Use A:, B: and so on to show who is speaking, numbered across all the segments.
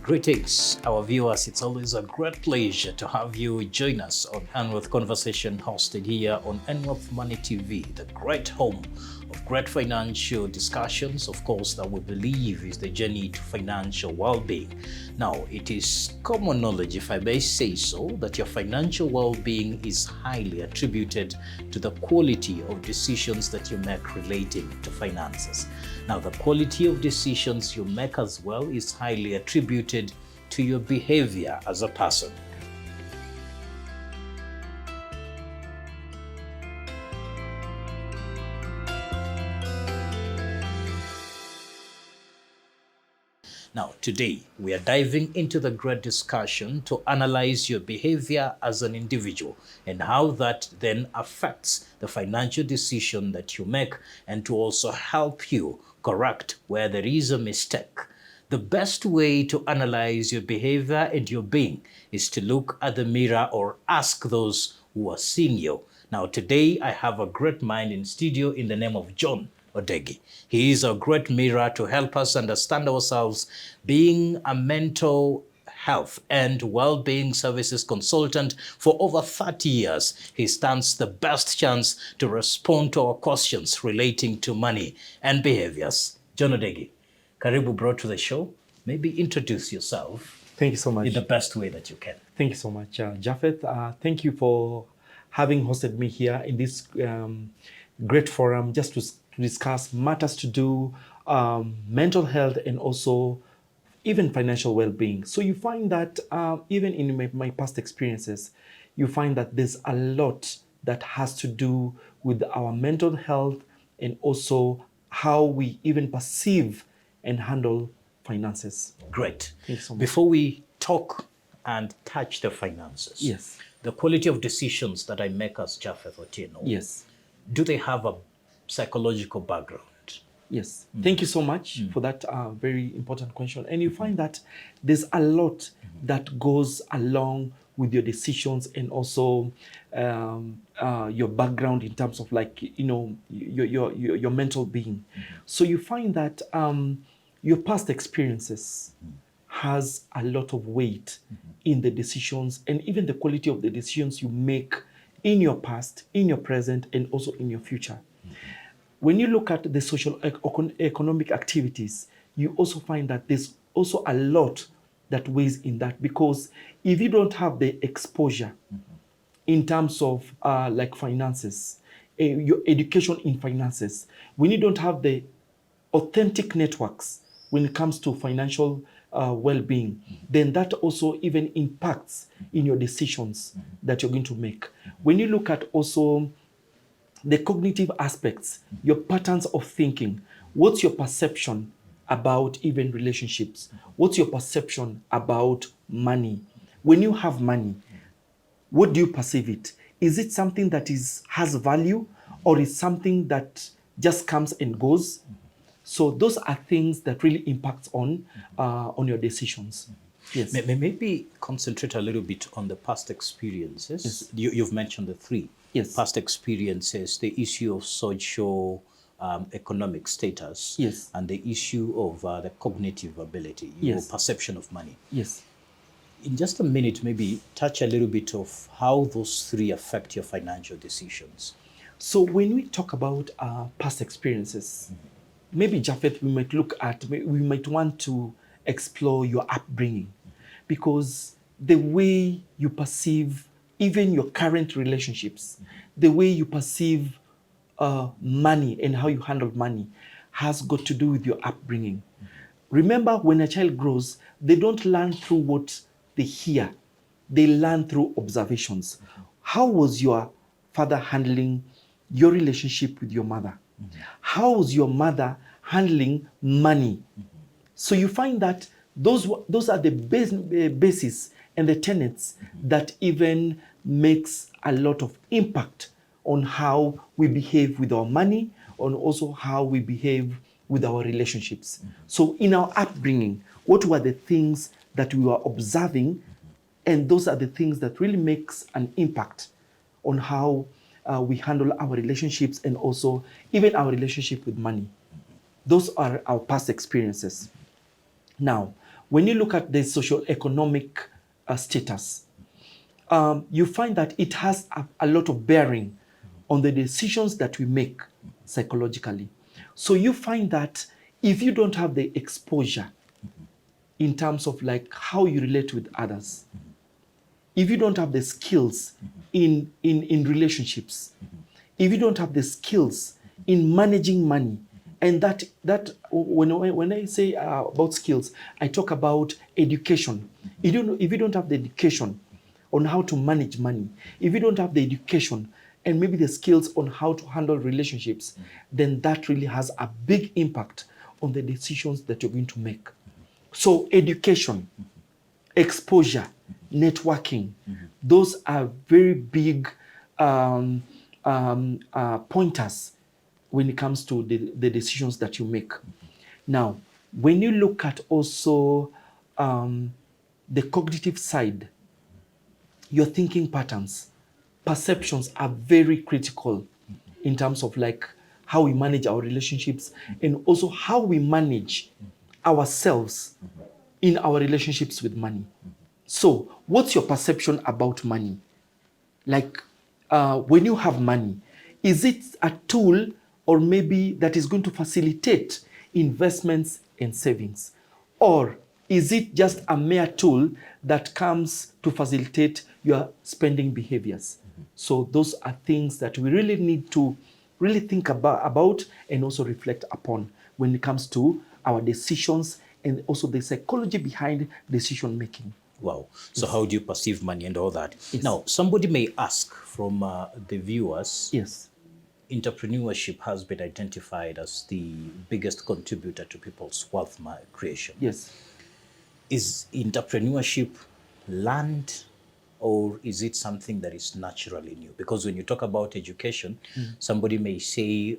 A: Greetings, our viewers. It's always a great pleasure to have you join us on Anworth Conversation, hosted here on Anworth Money TV, the great home of great financial discussions, of course, that we believe is the journey to financial well-being. Now, it is common knowledge, if I may say so, that your financial well-being is highly attributed to the quality of decisions that you make relating to finances. Now, the quality of decisions you make as well is highly attributed to your behavior as a person. Now, today, we are diving into the great discussion to analyze your behavior as an individual and how that then affects the financial decision that you make, and to also help you correct where there is a mistake. The best way to analyze your behavior and your being is to look at the mirror or ask those who are seeing you. Now, today, I have a great mind in studio in the name of John Odegi. He is a great mirror to help us understand ourselves. Being a mental health and well-being services consultant for over 30 years, he stands the best chance to respond to our questions relating to money and behaviors. John Odegi, karibu bro to the show. Maybe introduce yourself.
B: Thank you so much.
A: In the best way that you can.
B: Thank you so much, Japheth. Thank you for having hosted me here in this great forum just to discuss matters to do mental health and also even financial well-being. So you find that even in my past experiences, you find that there's a lot that has to do with our mental health and also how we even perceive and handle finances.
A: Great.
B: Thank you so much.
A: Before we talk and touch the finances,
B: Yes.
A: the quality of decisions that I make as Japheth Otieno,
B: Yes.
A: do they have a psychological background?
B: Yes. Thank you so much for that very important question. And you find that there's a lot that goes along with your decisions and also your background in terms of your mental being. So you find that your past experiences has a lot of weight in the decisions and even the quality of the decisions you make in your past, in your present, and also in your future. When you look at the social economic activities, you also find that there's also a lot that weighs in that, because if you don't have the exposure in terms of like finances, your education in finances, when you don't have the authentic networks when it comes to financial well-being, then that also even impacts in your decisions that you're going to make. When you look at also the cognitive aspects, your patterns of thinking, what's your perception about even relationships? What's your perception about money? When you have money, what do you perceive it? Is it something that has value, or is something that just comes and goes? So those are things that really impact on your decisions. Yes.
A: Maybe concentrate a little bit on the past experiences. Yes. You've mentioned the three.
B: Yes.
A: Past experiences, the issue of social economic status,
B: yes,
A: and the issue of the cognitive ability, your perception of money.
B: Yes.
A: In just a minute, maybe touch a little bit of how those three affect your financial decisions.
B: So when we talk about past experiences, maybe Japheth, we might want to explore your upbringing, because the way you perceive even your current relationships, the way you perceive money and how you handle money has got to do with your upbringing. Remember, when a child grows, they don't learn through what they hear. They learn through observations. How was your father handling your relationship with your mother? How was your mother handling money? So you find that those are the basis and the tenets that even makes a lot of impact on how we behave with our money, and also how we behave with our relationships. So in our upbringing, what were the things that we were observing? And those are the things that really makes an impact on how we handle our relationships and also even our relationship with money. Those are our past experiences. Now, when you look at the socio-economic status, you find that it has a lot of bearing on the decisions that we make psychologically. So you find that if you don't have the exposure in terms of like how you relate with others, if you don't have the skills in relationships, if you don't have the skills in managing money, and that when I say about skills, I talk about education. If you don't have the education on how to manage money, if you don't have the education and maybe the skills on how to handle relationships, then that really has a big impact on the decisions that you're going to make. So education, exposure, networking, those are very big pointers when it comes to the decisions that you make. Now, when you look at also the cognitive side, your thinking patterns, perceptions are very critical in terms of like how we manage our relationships and also how we manage ourselves in our relationships with money. So, what's your perception about money? Like, when you have money, is it a tool or maybe that is going to facilitate investments and savings? Or is it just a mere tool that comes to facilitate your spending behaviors? So those are things that we really need to really think about and also reflect upon when it comes to our decisions and also the psychology behind decision making.
A: Wow. So how do you perceive money and all that?
B: Yes.
A: Now, somebody may ask from the viewers,
B: Yes.
A: entrepreneurship has been identified as the biggest contributor to people's wealth creation.
B: Yes.
A: Is entrepreneurship learned, or is it something that is naturally new? Because when you talk about education, somebody may say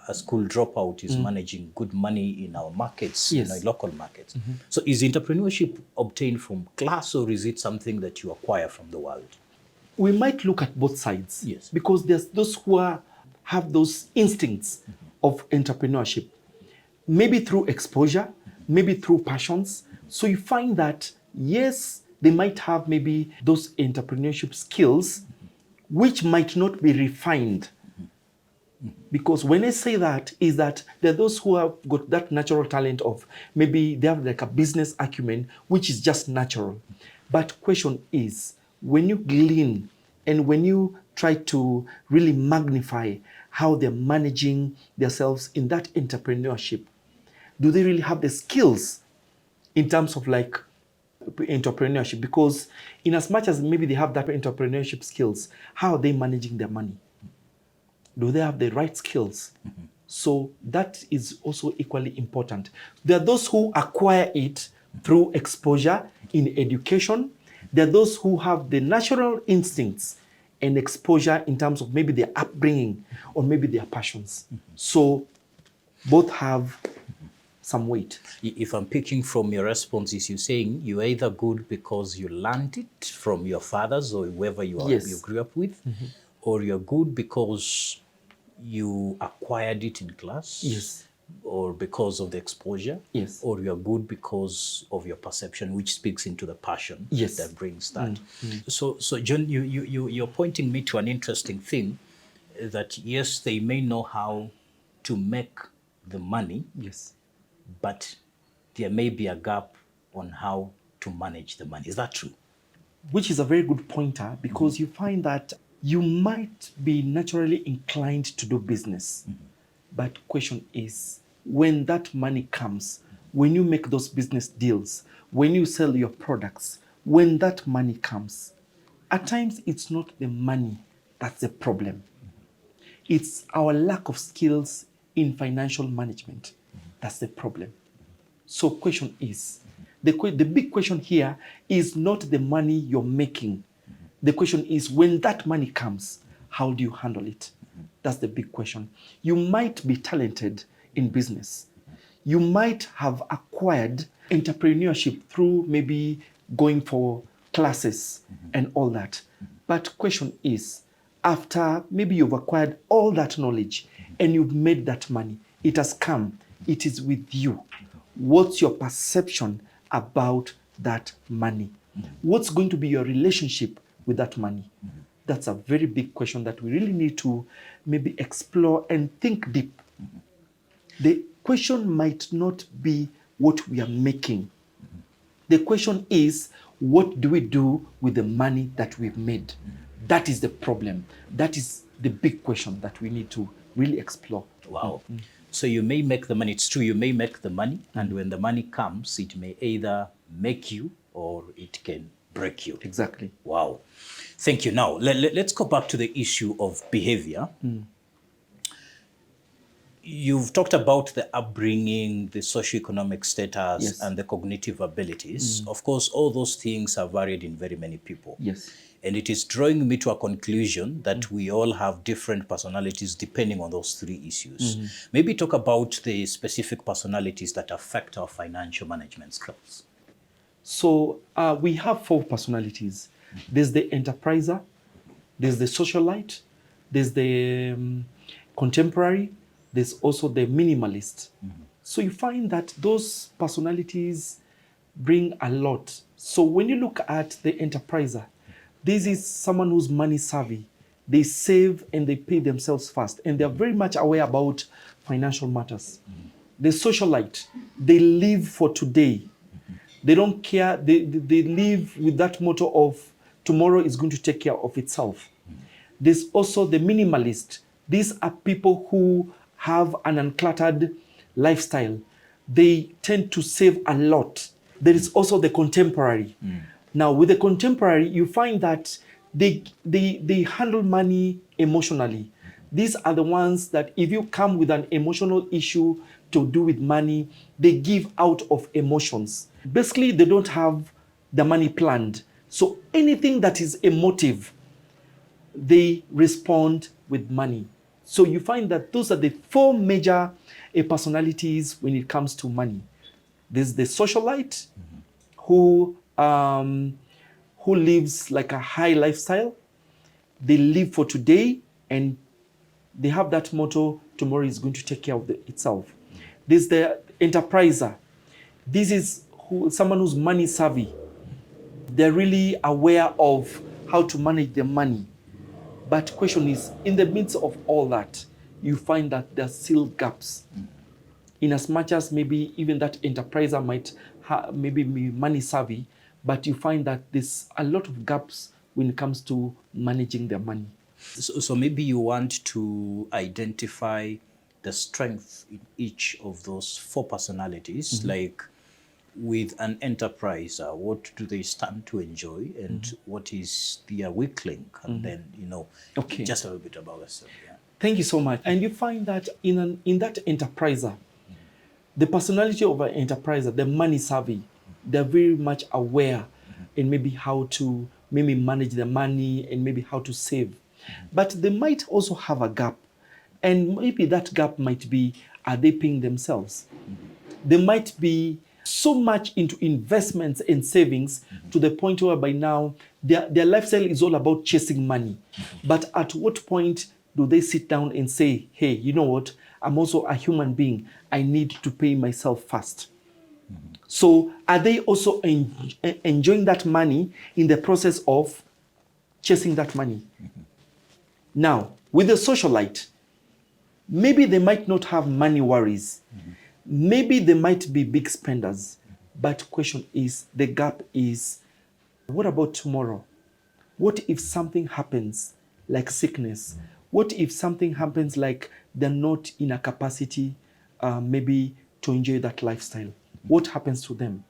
A: a school dropout is managing good money in our markets,
B: Yes.
A: local markets. So is entrepreneurship obtained from class, or is it something that you acquire from the world?
B: We might look at both sides.
A: Yes.
B: Because there's those who have those instincts of entrepreneurship, maybe through exposure, maybe through passions. So you find that, yes, they might have maybe those entrepreneurship skills, which might not be refined. Because when I say that, is that there are those who have got that natural talent of maybe they have like a business acumen, which is just natural. But question is, when you glean and when you try to really magnify how they're managing themselves in that entrepreneurship, do they really have the skills in terms of like entrepreneurship? Because in as much as maybe they have that entrepreneurship skills, how are they managing their money? Do they have the right skills? So that is also equally important. There are those who acquire it through exposure in education. There are those who have the natural instincts and exposure in terms of maybe their upbringing or maybe their passions. So both have some weight.
A: If I'm picking from your responses, you're saying you're either good because you learned it from your fathers or whoever you grew up with, or you're good because you acquired it in class,
B: Yes,
A: or because of the exposure,
B: yes,
A: or you're good because of your perception, which speaks into the passion
B: yes,
A: that brings that. So John, you're pointing me to an interesting thing, that yes, they may know how to make the money,
B: yes,
A: but there may be a gap on how to manage the money. Is that true?
B: which is a very good pointer, because you find that you might be naturally inclined to do business. But question is, when that money comes, when you make those business deals, when you sell your products, when that money comes, at times it's not the money that's the problem. It's our lack of skills in financial management. That's the problem. So question is, the big question here is not the money you're making. The question is, when that money comes, how do you handle it? That's the big question. You might be talented in business. You might have acquired entrepreneurship through maybe going for classes and all that. But question is, after maybe you've acquired all that knowledge and you've made that money, it has come, it is with you. what's your perception about that money? What's going to be your relationship with that money? That's a very big question that we really need to maybe explore and think deep. The question might not be what we are making. The question is, what do we do with the money that we've made? That is the problem. That is the big question that we need to really explore.
A: Wow. So you may make the money. It's true, you may make the money, and when the money comes, it may either make you or it can break you.
B: Exactly.
A: Wow. Thank you. Now, let's go back to the issue of behavior. You've talked about the upbringing, the socioeconomic status,
B: Yes.
A: and the cognitive abilities. Of course, all those things are varied in very many people.
B: Yes.
A: And it is drawing me to a conclusion that we all have different personalities depending on those three issues. Maybe talk about the specific personalities that affect our financial management skills.
B: So we have 4 personalities. There's the enterpriser, there's the socialite, there's the contemporary, there's also the minimalist. So you find that those personalities bring a lot. So when you look at the enterpriser, this is someone who's money savvy. They save and they pay themselves first, and they're very much aware about financial matters. The socialite, they live for today. They don't care. They live with that motto of tomorrow is going to take care of itself. There's also the minimalist. These are people who have an uncluttered lifestyle. They tend to save a lot. There is also the contemporary. Now, with the contemporary, you find that they handle money emotionally. These are the ones that if you come with an emotional issue to do with money, they give out of emotions. Basically, they don't have the money planned. So anything that is emotive, they respond with money. So you find that those are the 4 major personalities when it comes to money. There's the socialite who lives like a high lifestyle. They live for today and they have that motto, tomorrow is going to take care of itself. There's the enterpriser. This is someone who's money savvy. They're really aware of how to manage their money. But question is, in the midst of all that, you find that there are still gaps. In as much as maybe even that enterpriser might maybe be money savvy, but you find that there's a lot of gaps when it comes to managing their money.
A: So maybe you want to identify the strength in each of those 4 personalities, like with an enterpriser, what do they stand to enjoy and what is their weak link? And then,
B: Okay.
A: just a little bit about yourself. Yeah.
B: Thank you so much. And you find that in that enterpriser, the personality of an enterpriser, the money savvy, they're very much aware and maybe how to maybe manage the money and maybe how to save. But they might also have a gap. And maybe that gap might be, are they paying themselves? They might be so much into investments and savings to the point where by now their lifestyle is all about chasing money. But at what point do they sit down and say, hey, you know what? I'm also a human being. I need to pay myself first. So are they also enjoying that money in the process of chasing that money? Now, with the socialite, maybe they might not have money worries. Maybe they might be big spenders. But question is, the gap is, what about tomorrow? What if something happens like sickness? What if something happens like they're not in a capacity maybe to enjoy that lifestyle? What happens to them?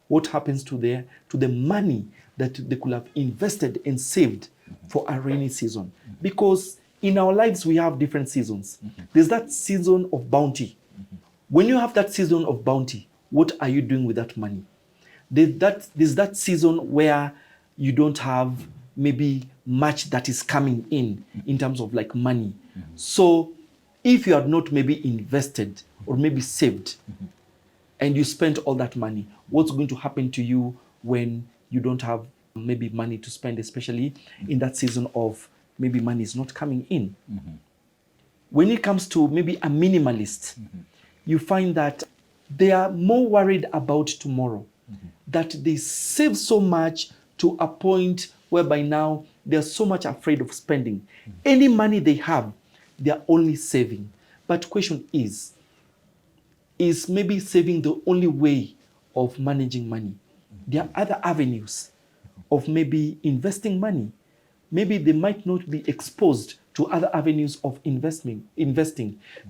B: What happens to the money that they could have invested and saved for a rainy season? Because in our lives, we have different seasons. There's that season of bounty. When you have that season of bounty, what are you doing with that money? There's that season where you don't have maybe much that is coming in terms of like money. So if you are not maybe invested or maybe saved and you spend all that money, what's going to happen to you when you don't have maybe money to spend, especially in that season of maybe money is not coming in? When it comes to maybe a minimalist, you find that They are more worried about tomorrow, that they save so much to a point whereby now they're so much afraid of spending. Any money they have, they're only saving. But question is maybe saving the only way of managing money? There are other avenues of maybe investing money. Maybe they might not be exposed to other avenues of investing.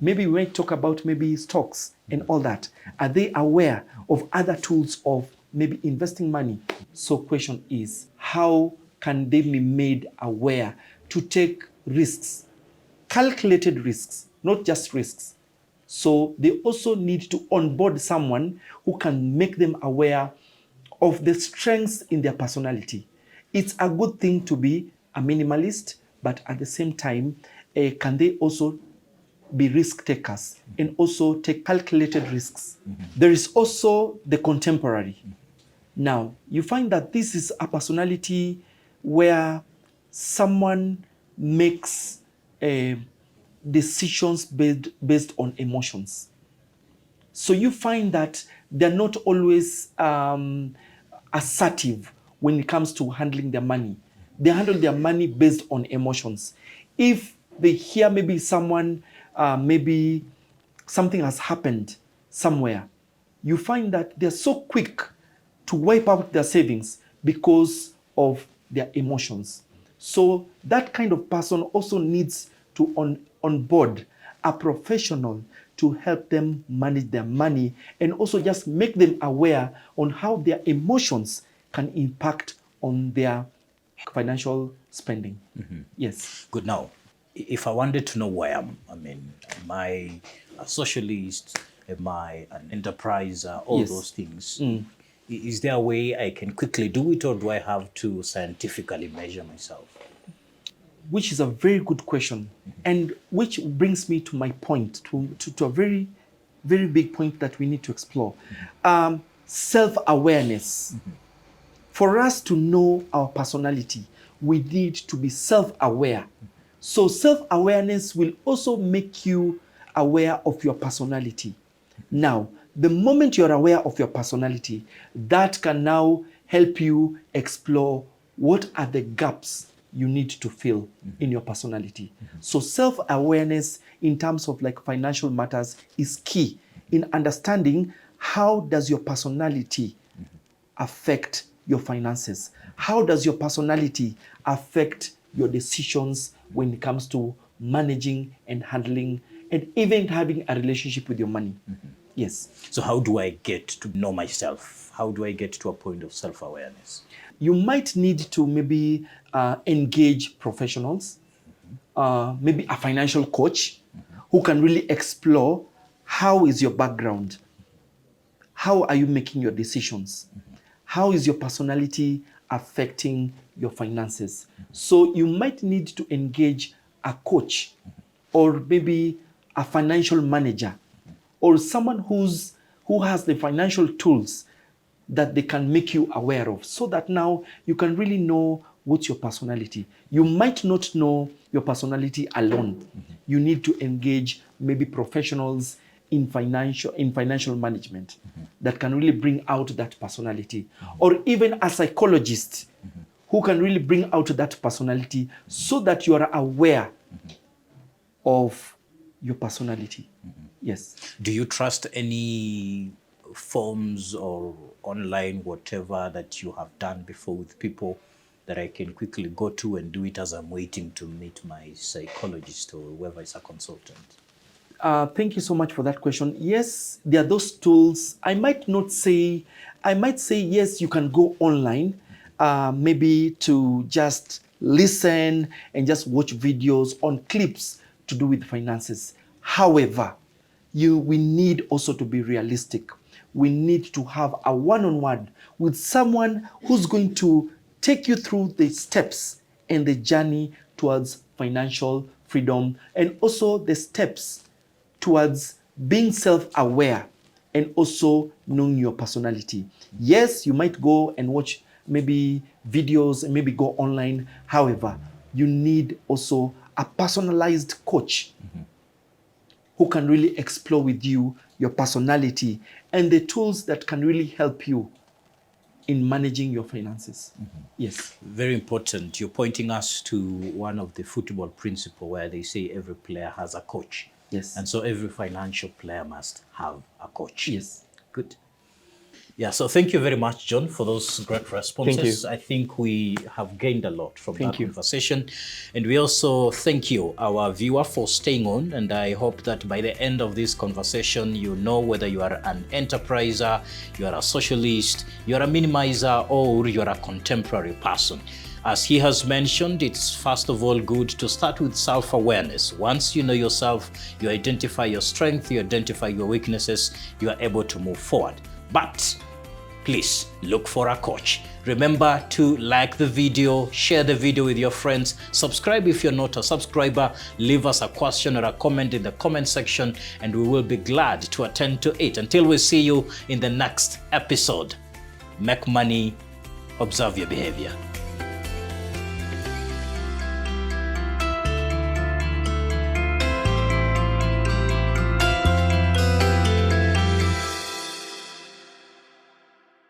B: Maybe we might talk about maybe stocks and all that. Are they aware of other tools of maybe investing money? So question is, how can they be made aware to take risks, calculated risks, not just risks? So they also need to onboard someone who can make them aware of the strengths in their personality. It's a good thing to be a minimalist, but at the same time, can they also be risk takers and also take calculated risks? There is also the contemporary. Now, you find that this is a personality where someone makes decisions based on emotions. So you find that they're not always assertive when it comes to handling their money. They handle their money based on emotions. If they hear maybe someone, maybe something has happened somewhere, you find that they're so quick to wipe out their savings because of their emotions. So that kind of person also needs to onboard a professional to help them manage their money and also just make them aware on how their emotions can impact on their financial spending. Yes.
A: Good. Now, if I wanted to know where am I a socialist? Am I an enterpriser? All
B: Yes.
A: those things. Is there a way I can quickly do it, or do I have to scientifically measure myself?
B: Which is a very good question, and which brings me to my point, to a very, very big point that we need to explore. Self-awareness. For us to know our personality, we need to be self-aware. So self-awareness will also make you aware of your personality. Now, the moment you're aware of your personality, that can now help you explore what are the gaps you need to fill in your personality. So self-awareness in terms of like financial matters is key in understanding how does your personality affect your finances? How does your personality affect your decisions when it comes to managing and handling and even having a relationship with your money? Yes.
A: So how do I get to know myself? How do I get to a point of self-awareness?
B: You might need to maybe engage professionals, maybe a financial coach who can really explore how is your background, how are you making your decisions, how is your personality affecting your finances. So you might need to engage a coach or maybe a financial manager or someone who has the financial tools that they can make you aware of, so that now you can really know what's your personality. You might not know your personality alone. You need to engage maybe professionals in financial management that can really bring out that personality, or even a psychologist who can really bring out that personality so that you are aware of your personality. Yes.
A: Do you trust any forms or online whatever that you have done before with people that I can quickly go to and do it as I'm waiting to meet my psychologist or whoever is a consultant?
B: Thank you so much for that question. Yes, there are those tools. I might say yes, you can go online, maybe to just listen and just watch videos on clips to do with finances. However, we need also to be realistic. We need to have a one-on-one with someone who's going to take you through the steps and the journey towards financial freedom, and also the steps towards being self-aware and also knowing your personality. Yes, you might go and watch maybe videos and maybe go online. However, you need also a personalized coach who can really explore with you your personality, and the tools that can really help you in managing your finances. Yes.
A: Very important. You're pointing us to one of the football principle where they say every player has a coach.
B: Yes.
A: And so every financial player must have a coach.
B: Yes.
A: Good. Yeah, so thank you very much, John, for those great responses.
B: Thank you.
A: I think we have gained a lot from
B: Thank
A: that
B: you.
A: conversation. And we also thank you, our viewer, for staying on. And I hope that by the end of this conversation, you know whether you are an enterpriser, you are a socialist, you are a minimizer, or you are a contemporary person. As he has mentioned, it's first of all good to start with self-awareness. Once you know yourself, you identify your strength, you identify your weaknesses, you are able to move forward. But please look for a coach. Remember to like the video, share the video with your friends, subscribe if you're not a subscriber, leave us a question or a comment in the comment section, and we will be glad to attend to it. Until we see you in the next episode, make money, observe your behavior.